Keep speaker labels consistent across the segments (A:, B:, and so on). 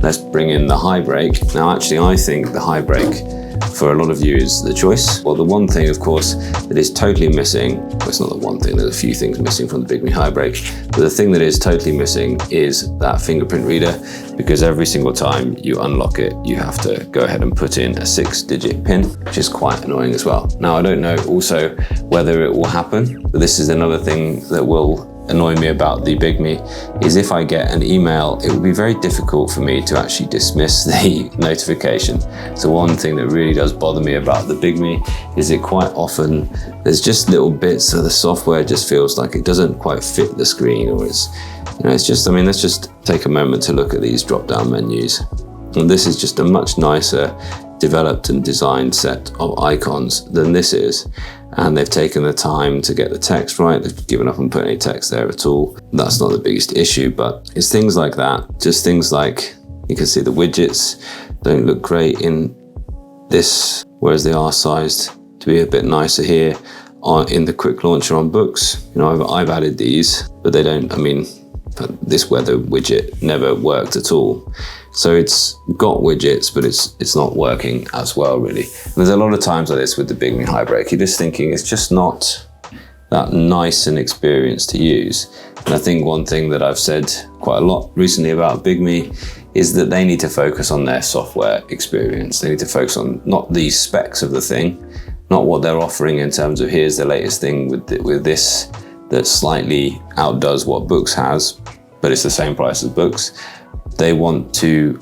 A: let's bring in the Highbreak. Now actually I think the Highbreak for a lot of you is the choice. Well, the one thing of course that is totally missing, well, it's not the one thing, there's a few things missing from the Bigme Highbreak, but the thing that is totally missing is that fingerprint reader, because every single time you unlock it, you have to go ahead and put in a 6-digit PIN, which is quite annoying as well. Now, I don't know also whether it will happen, but this is another thing that will annoy me about the Bigme, is if I get an email, it would be very difficult for me to actually dismiss the notification. So one thing that really does bother me about the Bigme is it quite often, there's just little bits of the software just feels like it doesn't quite fit the screen, or it's, you know, it's just, I mean, let's just take a moment to look at these drop-down menus. And this is just a much nicer developed and designed set of icons than this is. And they've taken the time to get the text right. They've given up on putting any text there at all. That's not the biggest issue, but it's things like that. Just things like, you can see the widgets don't look great in this, whereas they are sized to be a bit nicer here in the quick launcher on Boox. You know, I've added these, but they don't, I mean, this weather widget never worked at all. So it's got widgets, but it's not working as well, really. And there's a lot of times like this with the Bigme Highbreak, you're just thinking it's just not that nice an experience to use. And I think one thing that I've said quite a lot recently about Bigme is that they need to focus on their software experience. They need to focus on not the specs of the thing, not what they're offering in terms of here's the latest thing with this that slightly outdoes what Boox has, but it's the same price as Boox. They want to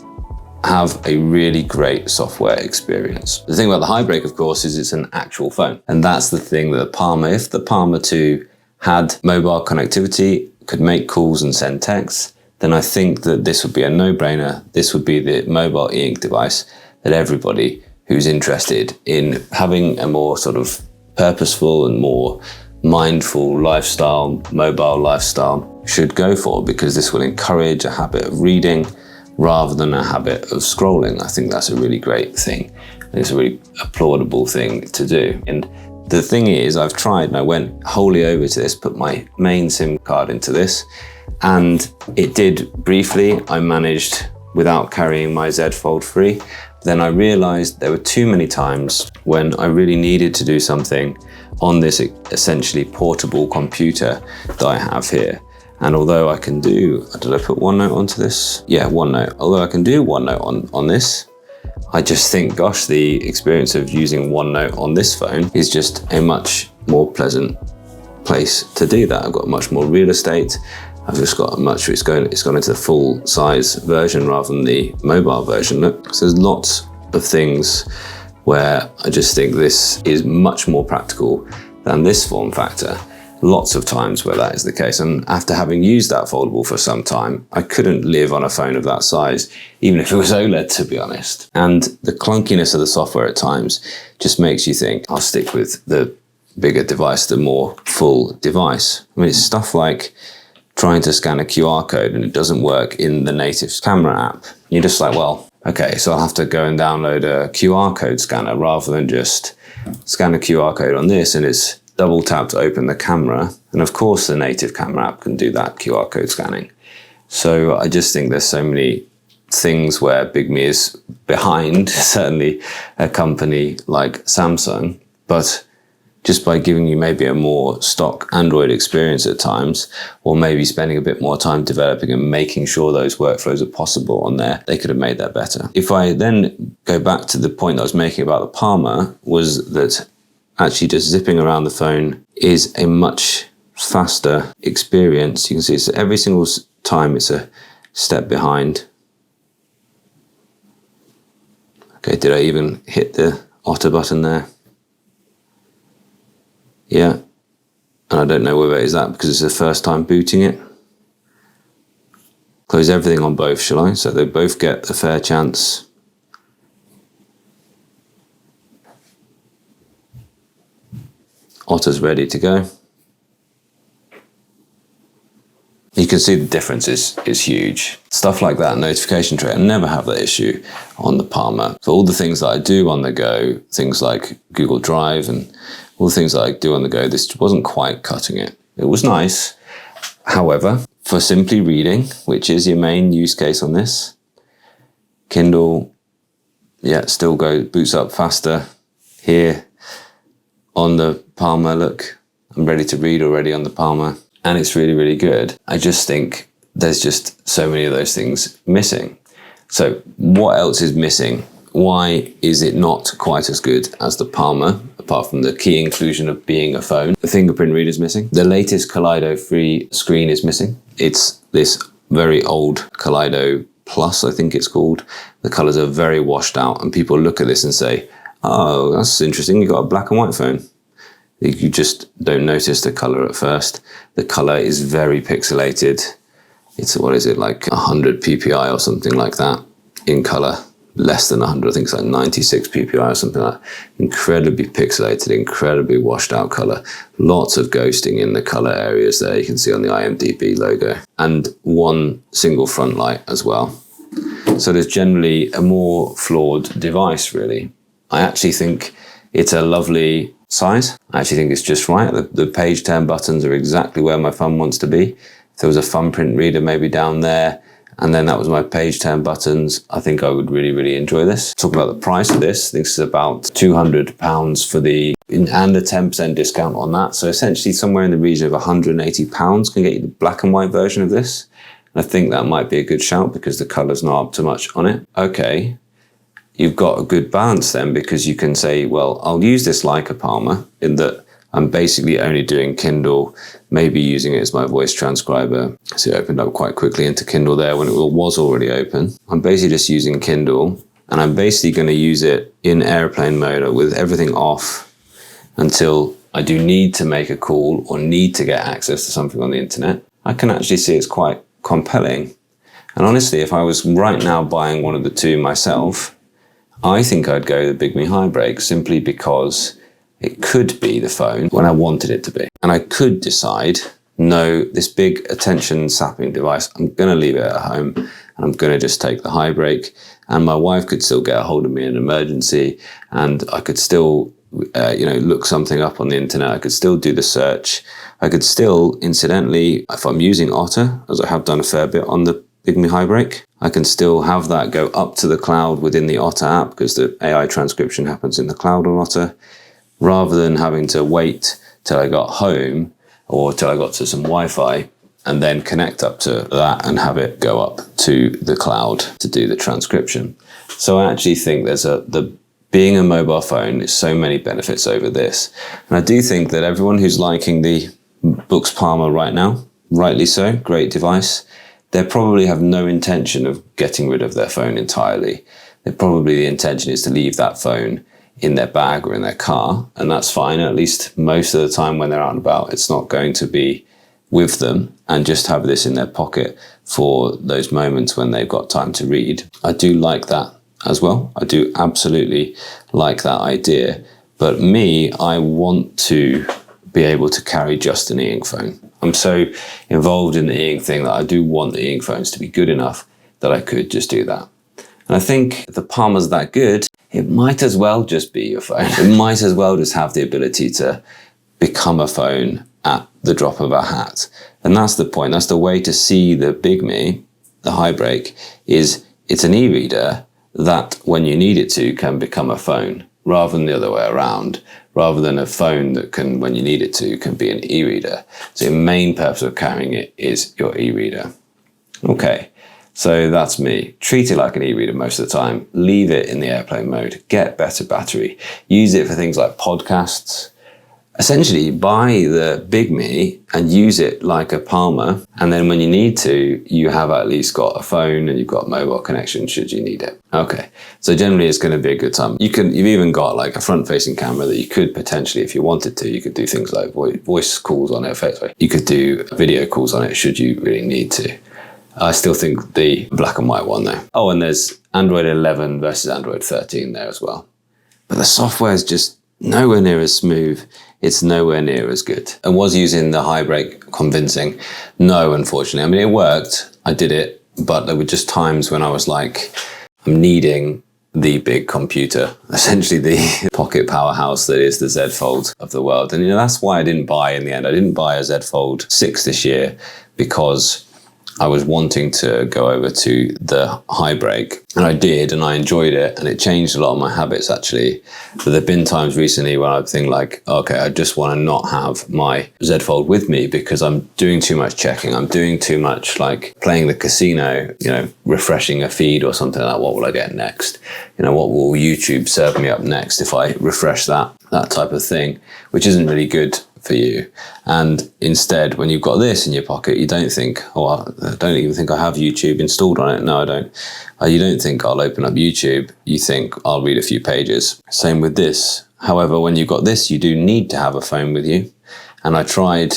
A: have a really great software experience. The thing about the Highbreak, of course, is it's an actual phone. And that's the thing that the Palma, if the Palma 2 had mobile connectivity, could make calls and send texts, then I think that this would be a no-brainer. This would be the mobile e-ink device that everybody who's interested in having a more sort of purposeful and more mindful lifestyle, mobile lifestyle, should go for, because this will encourage a habit of reading rather than a habit of scrolling. I think that's a really great thing. And it's a really applaudable thing to do. And the thing is, I've tried and I went wholly over to this, put my main SIM card into this, and it did briefly. I managed without carrying my Z Fold 3. Then I realized there were too many times when I really needed to do something on this essentially portable computer that I have here. And although I can do, did I put OneNote onto this? Yeah, OneNote. Although I can do OneNote on this, I just think, gosh, the experience of using OneNote on this phone is just a much more pleasant place to do that. I've got much more real estate. I've just got it's gone into the full size version rather than the mobile version. Look, so there's lots of things where I just think this is much more practical than this form factor. Lots of times where that is the case. And after having used that foldable for some time, I couldn't live on a phone of that size, even if it was OLED, to be honest. And the clunkiness of the software at times just makes you think, I'll stick with the bigger device, the more full device. I mean, it's stuff like trying to scan a QR code and it doesn't work in the native camera app. You're just like, well, okay, so I'll have to go and download a QR code scanner rather than just scan a QR code on this, and it's double tap to open the camera. And of course the native camera app can do that QR code scanning. So I just think there's so many things where Bigme is behind, certainly a company like Samsung, but just by giving you maybe a more stock Android experience at times, or maybe spending a bit more time developing and making sure those workflows are possible on there, they could have made that better. If I then go back to the point I was making about the Palma, was that actually just zipping around the phone is a much faster experience. You can see it's every single time it's a step behind. Okay, did I even hit the otter button there? Yeah, and I don't know whether it is that because it's the first time booting it. Close everything on both, shall I? So they both get a fair chance. Otter's ready to go. You can see the difference is huge. Stuff like that, notification tray, I never have that issue on the Palma. So all the things that I do on the go, things like Google Drive and all the things that I do on the go, this wasn't quite cutting it. It was nice. However, for simply reading, which is your main use case on this, Kindle, yeah, still boots up faster. Here on the Palma, look, I'm ready to read already on the Palma, and it's really, really good. I just think there's just so many of those things missing. So what else is missing? Why is it not quite as good as the Palma, apart from the key inclusion of being a phone? The fingerprint reader is missing. The latest Kaleido-free screen is missing. It's this very old Kaleido Plus, I think it's called. The colors are very washed out, and people look at this and say, oh, that's interesting, you've got a black and white phone. You just don't notice the color at first. The color is very pixelated. It's, what is it, like 100 ppi or something like that in color. Less than 100, I think it's like 96 ppi or something like that. Incredibly pixelated, incredibly washed out color. Lots of ghosting in the color areas there, you can see on the IMDb logo. And one single front light as well. So there's generally a more flawed device, really. I actually think it's a lovely size. I actually think it's just right. The page turn buttons are exactly where my thumb wants to be. If there was a thumbprint reader maybe down there, and then that was my page turn buttons, I think I would really, really enjoy this. Talk about the price of this. This is about £200 for and a 10% discount on that. So essentially somewhere in the region of £180 can get you the black and white version of this. And I think that might be a good shout because the color's not up too much on it. Okay, you've got a good balance then, because you can say, well, I'll use this like a Palma in that I'm basically only doing Kindle, maybe using it as my voice transcriber. So it opened up quite quickly into Kindle there when it was already open. I'm basically just using Kindle, and I'm basically going to use it in airplane mode with everything off until I do need to make a call or need to get access to something on the internet. I can actually see it's quite compelling. And honestly, if I was right now buying one of the two myself, I think I'd go the Bigme Highbreak, simply because it could be the phone when I wanted it to be. And I could decide, no, this big attention sapping device, I'm gonna leave it at home and I'm gonna just take the Highbreak, and my wife could still get a hold of me in an emergency, and I could still look something up on the internet. I could still do the search. I could still, incidentally, if I'm using Otter, as I have done a fair bit on the Bigme Highbreak, I can still have that go up to the cloud within the Otter app, because the AI transcription happens in the cloud on Otter, rather than having to wait till I got home or till I got to some Wi-Fi and then connect up to that and have it go up to the cloud to do the transcription. So I actually think being a mobile phone is so many benefits over this. And I do think that everyone who's liking the Boox Palma right now, rightly so, great device, they probably have no intention of getting rid of their phone entirely. The intention is to leave that phone in their bag or in their car, and that's fine. At least most of the time when they're out and about, it's not going to be with them, and just have this in their pocket for those moments when they've got time to read. I do like that as well. I do absolutely like that idea. But me, I want to be able to carry just an e-ink phone. I'm so involved in the e-ink thing that I do want the e-ink phones to be good enough that I could just do that. And I think if the Palma's that good, it might as well just be your phone. It might as well just have the ability to become a phone at the drop of a hat. And that's the point. That's the way to see the Bigme, the Highbreak, is it's an e-reader that when you need it to can become a phone, rather than the other way around, rather than a phone that can, when you need it to, can be an e-reader. So your main purpose of carrying it is your e-reader. Okay. So that's me. Treat it like an e-reader most of the time. Leave it in the airplane mode. Get better battery. Use it for things like podcasts. Essentially, buy the Bigme and use it like a Palma. And then when you need to, you have at least got a phone and you've got mobile connection should you need it. Okay. So generally it's going to be a good time. You've even got like a front-facing camera that you could potentially, if you wanted to, you could do things like voice calls on it. You could do video calls on it should you really need to. I still think the black and white one though. Oh, and there's Android 11 versus Android 13 there as well. But the software is just nowhere near as smooth. It's nowhere near as good. I was using the Highbreak convincing. No, unfortunately. I mean, it worked. I did it. But there were just times when I was like, I'm needing the big computer, essentially the pocket powerhouse that is the Z Fold of the world. And that's why I didn't buy in the end. I didn't buy a Z Fold 6 this year because I was wanting to go over to the Highbreak, and I did, and I enjoyed it, and it changed a lot of my habits actually. But there've been times recently when I think like, okay, I just want to not have my Z Fold with me because I'm doing too much checking. I'm doing too much like playing the casino, you know, refreshing a feed or something like that. What will I get next? You know, what will YouTube serve me up next if I refresh that type of thing, which isn't really good for you. And instead, when you've got this in your pocket, you don't think, oh, I don't even think I have YouTube installed on it. No, I don't. You don't think I'll open up YouTube. You think I'll read a few pages. Same with this. However, when you've got this, you do need to have a phone with you. And I tried,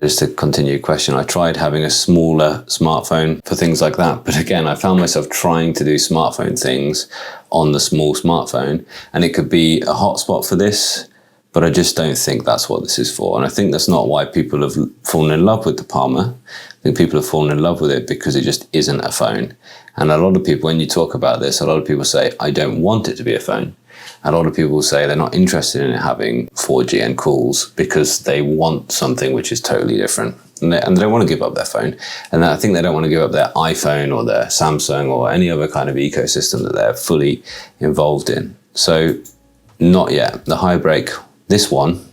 A: just to continue your question, I tried having a smaller smartphone for things like that. But again, I found myself trying to do smartphone things on the small smartphone, and it could be a hotspot for this, but I just don't think that's what this is for. And I think that's not why people have fallen in love with the Palma. I think people have fallen in love with it because it just isn't a phone. And a lot of people, when you talk about this, a lot of people say, I don't want it to be a phone. A lot of people say they're not interested in it having 4G and calls because they want something which is totally different. And they don't want to give up their phone. And I think they don't want to give up their iPhone or their Samsung or any other kind of ecosystem that they're fully involved in. So not yet. The Highbreak, this one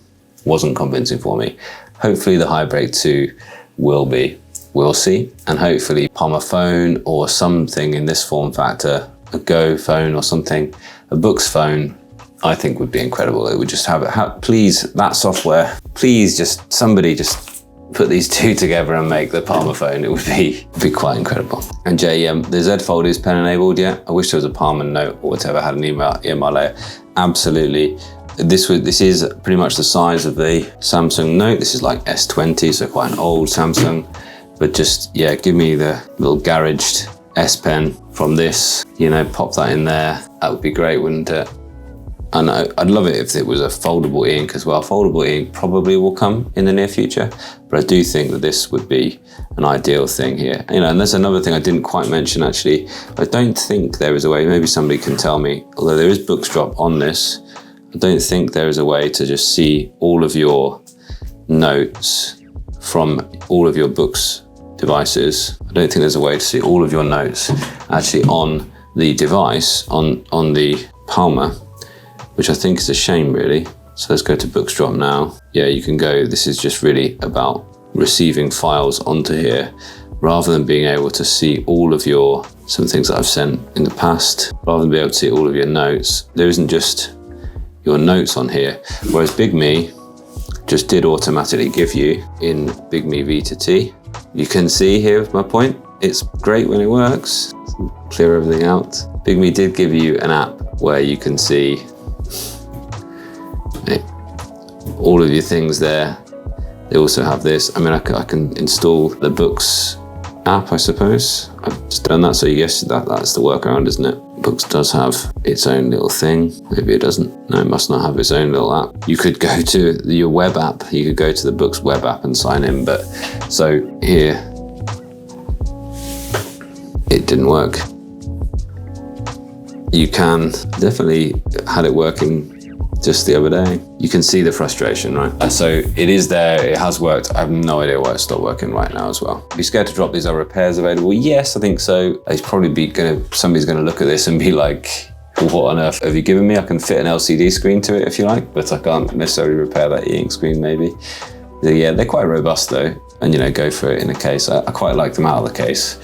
A: wasn't convincing for me. Hopefully the Highbreak 2 will be. We'll see. And hopefully Palma phone or something in this form factor, a Go phone or something, a Boox phone, I think would be incredible. It would just have it. Please, that software, please just, somebody just put these two together and make the Palma phone. It would be quite incredible. And Jay, the Z Fold is pen enabled, yeah? I wish there was a Palma note or whatever, had an email layer. Absolutely. This is pretty much the size of the Samsung Note. This is like S20, so quite an old Samsung. But just, yeah, give me the little garaged S Pen from this, you know, pop that in there. That would be great, wouldn't it? And I'd love it if it was a foldable e-ink as well. Foldable e-ink probably will come in the near future, but I do think that this would be an ideal thing here. You know, and there's another thing I didn't quite mention actually. I don't think there is a way, maybe somebody can tell me, although there is Boox Drop on this, I don't think there is a way to just see all of your notes from all of your Boox devices. I don't think there's a way to see all of your notes actually on the device, on the Palma, which I think is a shame really. So let's go to Boox Drop now. Yeah, you can go, this is just really about receiving files onto here rather than being able to see all of some things that I've sent in the past, rather than be able to see all of your notes. There isn't just your notes on here, whereas Bigme just did automatically give you in Bigme V1051C. You can see here my point. It's great when it works. Clear everything out. Bigme did give you an app where you can see all of your things there. They also have this. I mean, I can install the Boox app, I suppose. I've just done that, so yes, that's the workaround, isn't it? Boox does have its own little thing. Maybe it doesn't. No, it must not have its own little app. You could go to your web app. You could go to the Boox web app and sign in, but so here, it didn't work. You can definitely had it working just the other day. You can see the frustration, right? So it is there, it has worked. I have no idea why it's stopped working right now as well. Be scared to drop these, are repairs available? Yes, I think so. It's probably somebody's gonna look at this and be like, what on earth have you given me? I can fit an LCD screen to it if you like, but I can't necessarily repair that e-ink screen maybe. Yeah, they're quite robust though. And you know, go for it in a case. I quite like them out of the case.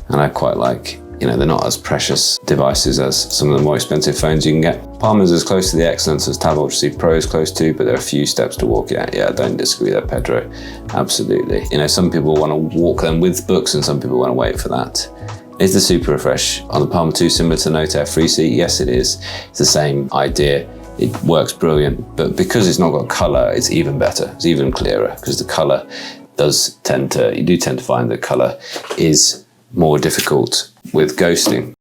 A: And I quite like, you know, they're not as precious devices as some of the more expensive phones you can get. Palma's as close to the excellence as Tab Ultra C Pro is close to, but there are a few steps to walk yet. Yeah, I don't disagree there, Pedro. Absolutely. You know, some people want to walk them with Boox and some people want to wait for that. Is the Super Refresh on the Palma 2 similar to Note Air 3C? Yes, it is. It's the same idea. It works brilliant, but because it's not got color, it's even better. It's even clearer because the color you do tend to find that color is more difficult with ghosting.